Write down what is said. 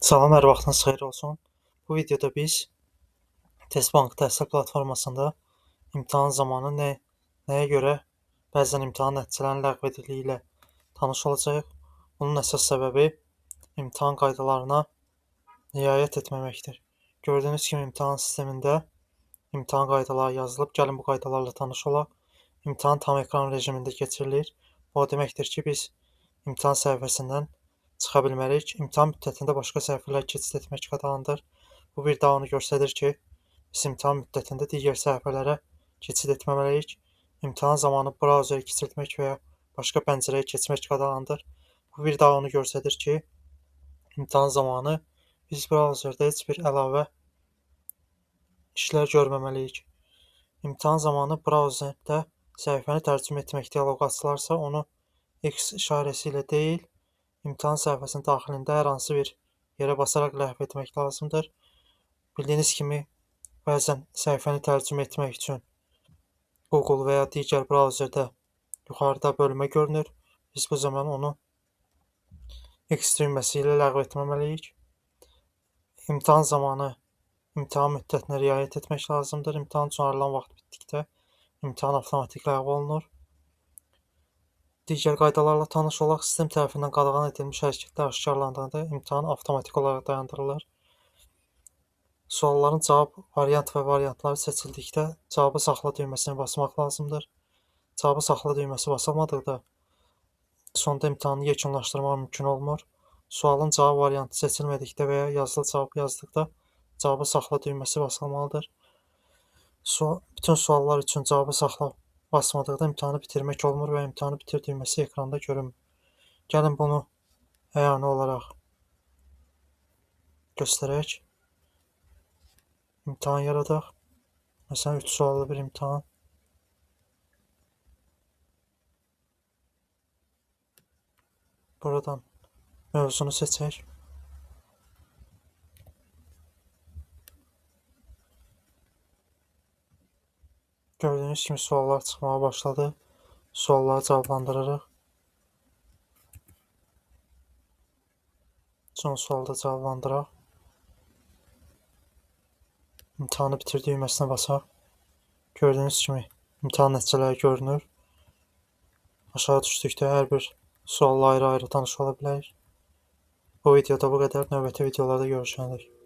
Salam, hər vaxtınız xeyir olsun. Bu videoda biz Testbank təhsil platformasında imtahan zamanı nəyə görə bəzən imtahan nəticələrinin ləğv edildiyi ilə tanış olacağıq. Bunun əsas səbəbi imtahan qaydalarına riayət etməməkdir. Gördüyünüz kimi imtahan sistemində imtahan qaydaları yazılıb. Gəlin bu qaydalarla tanış olaq. İmtahan tam ekran rejimində keçirilir. Bu o deməkdir ki, biz imtahan səhifəsindən çıxa bilmərik. İmtahan müddətində başqa səhifələr keçid etmək qadağandır. Bu bir daha onu göstərir ki, biz imtahan müddətində digər səhifələrə keçid etməməliyik. İmtahan zamanı brauzeri kiçiltmək və ya başqa pəncərəyə keçmək qadağandır. Bu bir daha onu göstərir ki, imtahan zamanı biz brauzerdə heç bir əlavə işlər görməməliyik. İmtahan zamanı brauzerdə səhifəni tərcümə etmək dialoqu açılarsa, onu X işarəsi ilə deyil, imtahan səhifəsinin daxilində hər hansı bir yerə basaraq ləğv etmək lazımdır. Bildiyiniz kimi, bəzən səhifəni tərcümə etmək üçün Google və ya digər brauzerdə yuxarıda bölmə görünür. Biz bu zaman onu X düyməsi ilə ləğv etməməliyik. İmtahan zamanı imtahan müddətinə riayət etmək lazımdır. İmtahan üçün ayrılan vaxt bitdikdə imtahan avtomatik ləğv olunur. Digər qaydalarla tanış olaq. Sistem tərəfindən qadağan edilmiş hərəkətlər aşkarlandığında imtahan avtomatik olaraq dayandırılır. Sualların cavab variant və variantları seçildikdə cavabı saxla düyməsini basmaq lazımdır. Cavabı saxla düyməsi basılmadıqda sonda imtahanı yekunlaşdırmaq mümkün olmur. Sualın cavab variantı seçilmədikdə və ya yazılı cavab yazdıqda cavabı saxla düyməsi basılmalıdır. Bütün suallar üçün cavabı saxla basmadıqda imtahanı bitirmək olmur və imtahanı bitir düyməsi ekranda görünmür. Gəlin bunu əyani olaraq göstərək. İmtahan yaradaq. Məsələn, 3 suallı bir imtahan. Buradan mövzunu seçək. Gördüyünüz kimi suallar çıxmağa başladı. Sualları cavablandırırıq. Son sualda cavablandıraq. İmtahanı bitir düyməsinə basaq. Gördüyünüz kimi imtahan nəticələri görünür. Aşağı düşdükdə hər bir sualla ayrı-ayrı tanış ola bilərik. Bu videoda bu qədər. Növbəti videolarda görüşərik.